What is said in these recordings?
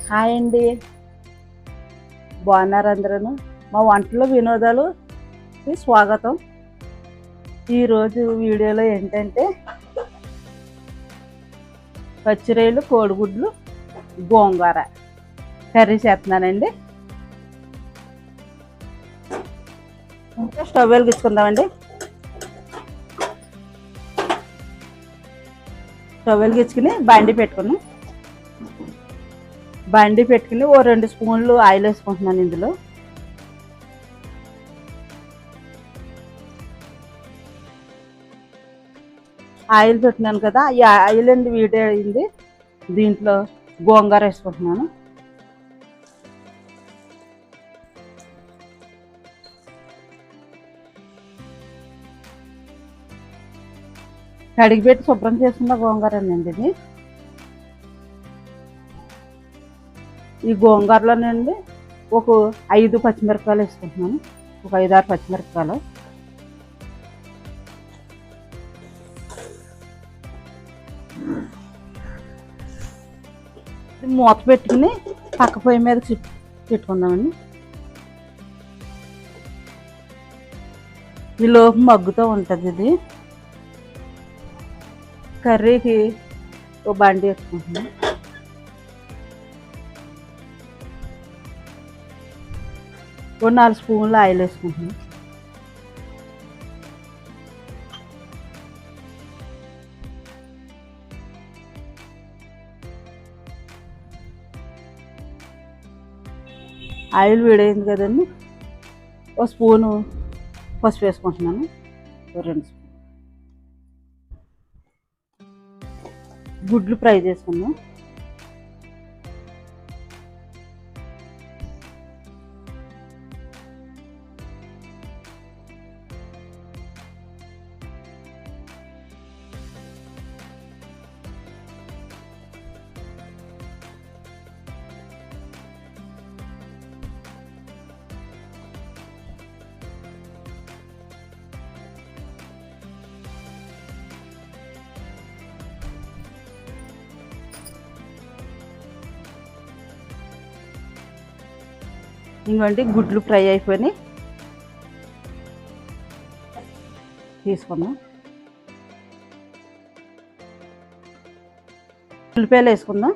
Hi అండి, బాగున్నారు అందరూ. మా వంటలు వినోదాలుకి స్వాగతం. ఈరోజు వీడియోలో ఏంటంటే పచ్చిరొయ్యలు, కోడిగుడ్లు, గోంగూర కర్రీ చేస్తున్నానండి. స్టవ్ వెలిగించుకుందామండి. స్టవ్ వెలిగించుకుని బండి పెట్టుకుని ఓ 2 స్పూన్లు ఆయిల్ వేసుకుంటున్నాను. ఇందులో ఆయిల్ పెట్టినాను కదా, ఈ ఆయిల్ అండి వీడియో అయింది. దీంట్లో గోంగూర వేసుకుంటున్నాను. కడిగి పెట్టి శుభ్రం చేసుకున్న గోంగూర అండి ఇది. ఈ గోంగూరలోనండి ఒక 5 పచ్చిమిరపకాయలు వేసుకుంటున్నాను. ఒక 5-6 పచ్చిమిరపకాయలు. మూత పెట్టుకుని పక్క పొయ్యి మీద పెట్టుకుందామండి. ఈ లోపు మగ్గుతూ ఉంటుంది. ఇది కర్రీకి ఓ బండి వేసుకుంటున్నాను. ఓ 4 స్పూన్లు ఆయిల్ వేసుకుంటున్నాను. ఆయిల్ వేడైంది కదండి, ఓ స్పూను పసుపు వేసుకుంటున్నాను. ఓ 2 స్పూన్ గుడ్లు ఫ్రై చేసుకుందాం. ఇంకోండి గుడ్లు ఫ్రై అయిపోయి తీసుకుందాం. ఉల్లిపాయలు వేసుకుందాం.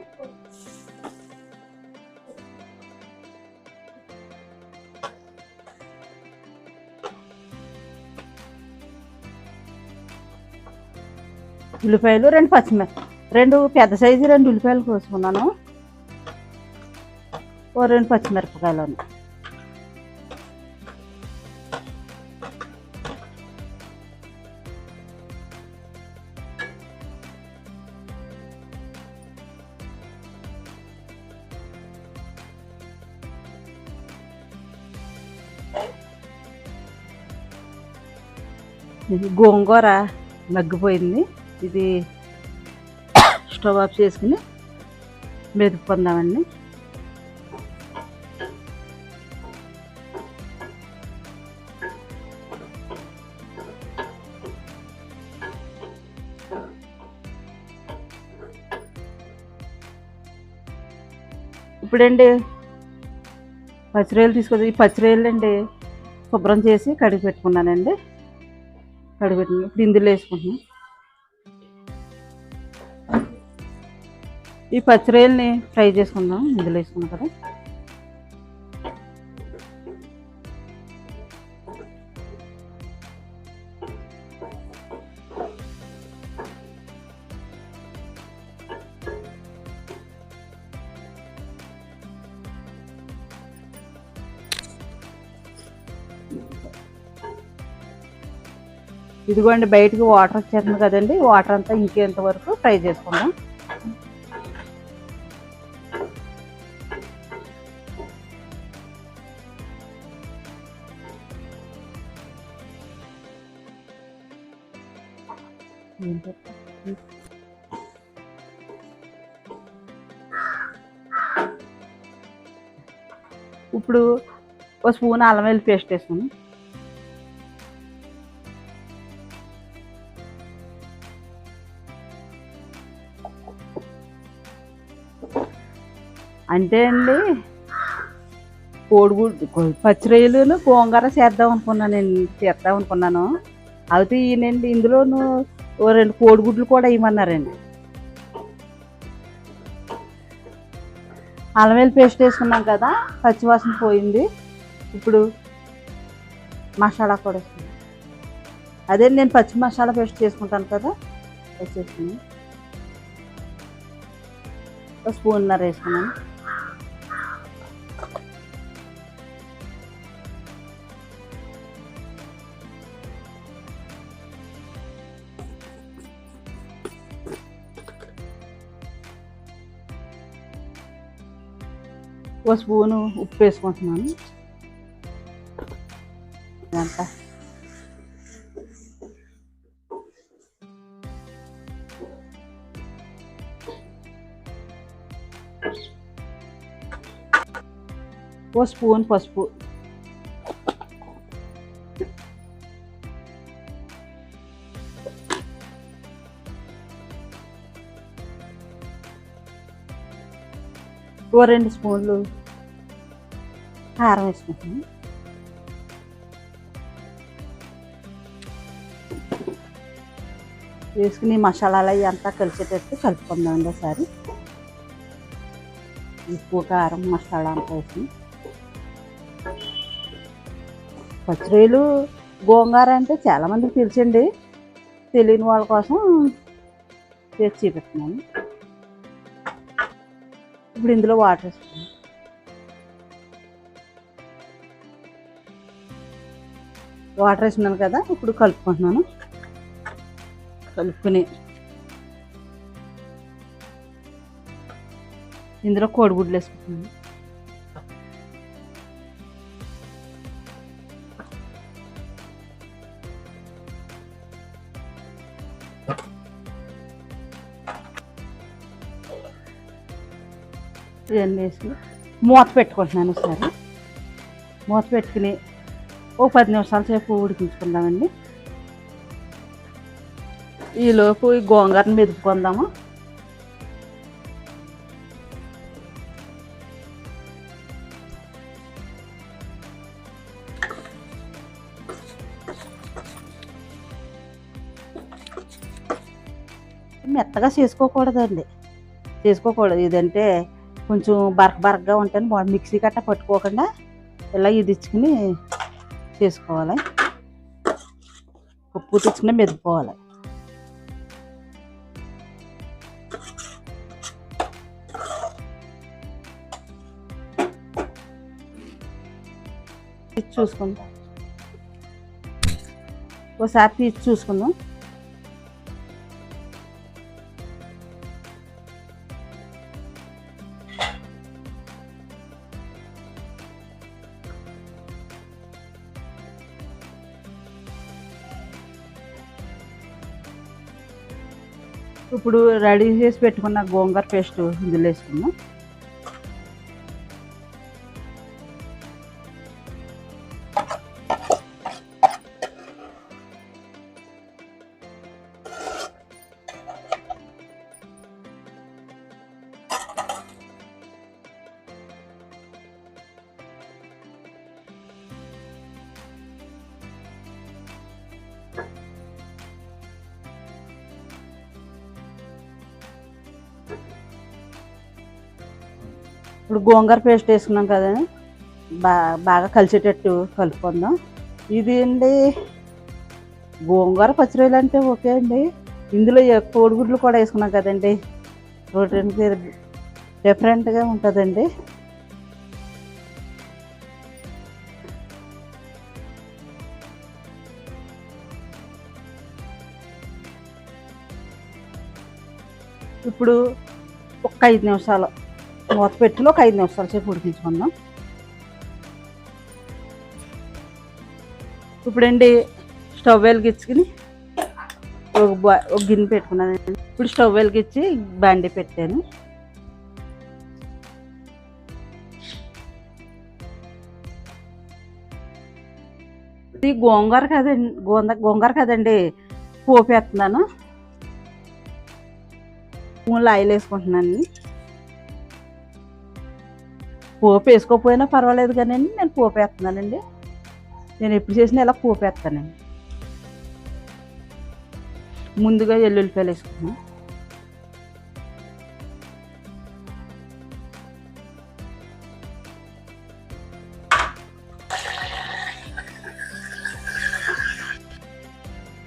ఉల్లిపాయలు 2 2 పెద్ద సైజు 2 ఉల్లిపాయలు కోసుకున్నాను. ఓ 2 పచ్చిమిరపకాయలు. ఇది గోంగూర మగ్గిపోయింది. ఇది స్టవ్ ఆఫ్ చేసుకుని మెదుపుకుందామండి. ఇప్పుడండి పచ్చిరొయ్యలు తీసుకొచ్చి, ఈ పచ్చిరొయ్యలు అండి శుభ్రం చేసి కడిగి పెట్టుకున్నానండి. ఇప్పుడు ఇందులో వేసుకుంటున్నాను. ఈ పచ్చిరొయ్యల్ని ఫ్రై చేసుకుందాం. ఇందులో వేసుకున్నాం కదా. ఇదిగోండి బయటకు వాటర్ వచ్చేస్తుంది కదండి, వాటర్ అంతా ఇంకేంత వరకు ఫ్రై చేసుకుందాం. ఇప్పుడు ఒక స్పూన్ అల్లం వెల్లుల్లి పేస్ట్ వేసుకుని అంటే అండి కోడిగుడ్డు పచ్చి రొయ్యలు గోంగూర చేద్దాం అనుకున్నాను. అయితే ఈయనండి ఇందులోను ఓ 2 కోడిగుడ్లు కూడా ఇవ్వమన్నారండి. అల్లం వెల్లుల్లి పేస్ట్ వేసుకున్నాం కదా, పచ్చివాసన పోయింది. ఇప్పుడు మసాలా కూడా వేసుకున్నాం. అదే నేను పచ్చి మసాలా పేస్ట్ చేసుకుంటాను కదా, వేసేసుకున్నాను. ఒక స్పూన్నర వేసుకున్నాను. ఒక స్పూను ఉప్పు వేసుకుంటున్నాను. ఇదంతా ఓ స్పూన్ పసుపు, ఓ 2 స్పూన్లు కారం వేసుకుంటాను. వేసుకుని మసాలాలు అవి అంతా కలిసేటట్టు కలుపుకుందామండి ఒకసారి. ఉప్పు కారం మసాలా అంతా వేసి, పచ్చిరొయ్యలు గోంగూర అంటే చాలామందికి తెలుసండి, తెలియని వాళ్ళ కోసం చేసి చూపిస్తున్నాను. ఇప్పుడు ఇందులో వాటర్ వేసుకున్నాను. వాటర్ వేసుకున్నాను కదా, ఇప్పుడు కలుపుకుంటున్నాను. కలుపుకుని ఇందులో కోడిగుడ్లు వేసుకుంటున్నాను. ఇవన్నీ వేసి మూత పెట్టుకుంటున్నాను. ఒకసారి మూత పెట్టుకుని ఓ 10 నిమిషాల సేపు ఉడికించుకుందామండి. ఈలోపు ఈ గోంగూరని మెదుపుకుందాము. మెత్తగా చేసుకోకూడదండి, ఇదంటే కొంచెం బరకగా ఉంటుంది. మిక్సీ గట్ట పట్టుకోకుండా ఇలా ఇది ఇచ్చుకుని చేసుకోవాలి. ఉప్పు తెచ్చుకుని మెదుపుకోవాలి. తీసి చూసుకుందాం, ఒకసారి తీసి చూసుకుందాం. ఇప్పుడు రెడీ చేసి పెట్టుకున్న గోంగూర పేస్ట్ ఇందులో వేసుకుందాం. ఇప్పుడు గోంగూర పేస్ట్ వేసుకున్నాం కదా, బాగా కలిసేటట్టు కలుపుకుందాం. ఇది అండి గోంగూర పచ్చిరొయ్యలు అంటే ఓకే అండి, ఇందులో కోడిగుడ్లు కూడా వేసుకున్నాం కదండి, ప్రోటీన్ డిఫరెంట్గా ఉంటుందండి. ఇప్పుడు ఒక 5 నిమిషాలు మూత పెట్టుకుని ఒక 5 నిమిషాల సేపు ఉడికించుకుందాం. ఇప్పుడండి స్టవ్ వెలిగించుకుని ఒక గిన్నె పెట్టుకున్నాను. ఇప్పుడు స్టవ్ వెలిగించి బాండీ పెట్టాను. ఇది గోంగూర కదండి, పోపు వేస్తున్నాను. స్పూన్లో ఆయిల్ వేసుకుంటున్నాను. పోపు వేసుకోకపోయినా పర్వాలేదు కానీ నేను పోపు వేస్తున్నానండి. నేను ఎప్పుడు చేసినా ఇలా పోపు వేస్తానండి. ముందుగా ఎల్లుల్లిపాయలు వేసుకున్నాను.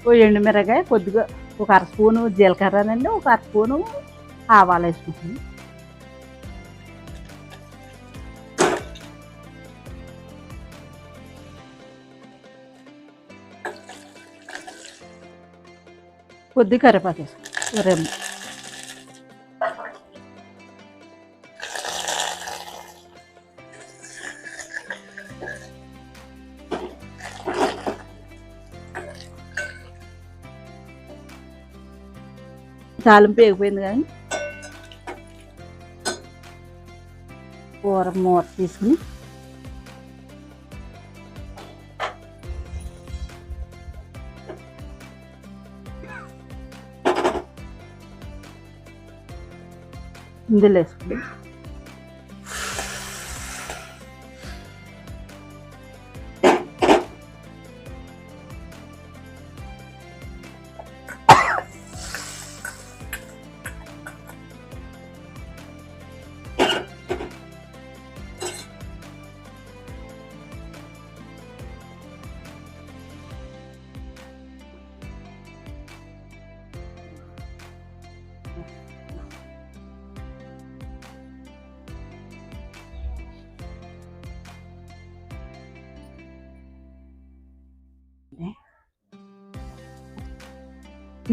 ఓ ఎండుమిరగాయ, కొద్దిగా ఒక అర స్పూను జీలకర్రనండి, ఒక అర స్పూను ఆవాలు వేసుకుంటాను. కొద్దిగా కరివేపాకు వేసుకుంటాను. రెమ్మ తాలింపు వేగిపోయింది కానీ కూర మూత తీసుకుని ఇందులో వేసుకుని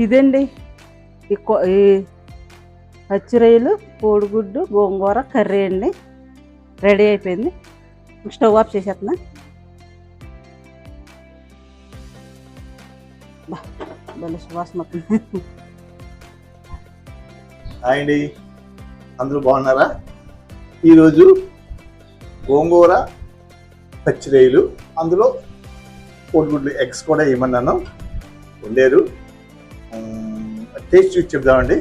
ఇదండి ఈ పచ్చిరొయ్యలు, కోడిగుడ్డు, గోంగూర కర్రీ అండి. రెడీ అయిపోయింది. స్టవ్ ఆఫ్ చేసేస్తున్నా. భలే సువాసన వస్తుంది. హాయ్ అండి, అందరూ బాగున్నారా? ఈరోజు గోంగూర పచ్చిరొయ్యలు, అందులో కోడిగుడ్లు, ఎగ్స్ కూడా ఏమన్నాను వండారు. టేస్ట్ చూసి చెప్దామండి.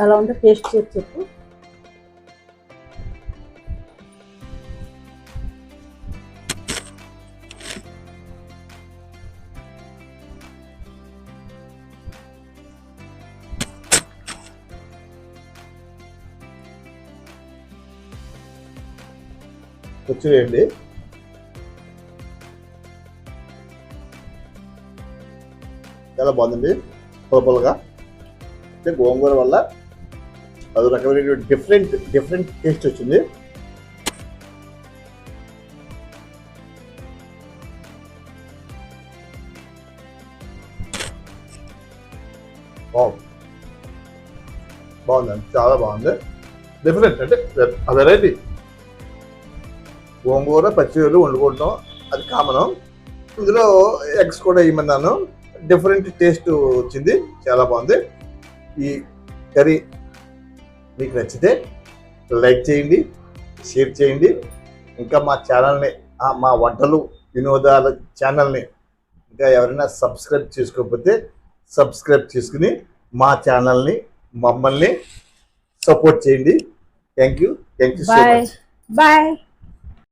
ఎలా ఉందో టేస్ట్ చేసి చెప్పు. వచ్చేయండి. చాలా బాగుందండి, పొలపొలగా. అంటే గోంగూర వల్ల అది రకమైన డిఫరెంట్ టేస్ట్ వచ్చింది. బాగుందండి, చాలా బాగుంది. డిఫరెంట్ అంటే వెరైటీ. గోంగూర పచ్చిరొయ్యలు వండుకుంటాం, అది కామన్. ఇందులో ఎగ్స్ కూడా వేయమన్నాను, డిఫరెంట్ టేస్ట్ వచ్చింది. చాలా బాగుంది. ఈ కర్రీ మీకు నచ్చితే లైక్ చేయండి, షేర్ చేయండి. ఇంకా మా ఛానల్ని, మా వంటలు వినోదాల ఛానల్ని ఇంకా ఎవరైనా సబ్స్క్రైబ్ చేసుకోకపోతే సబ్స్క్రైబ్ చేసుకుని మా ఛానల్ని, మమ్మల్ని సపోర్ట్ చేయండి. Thank you so much. Bye.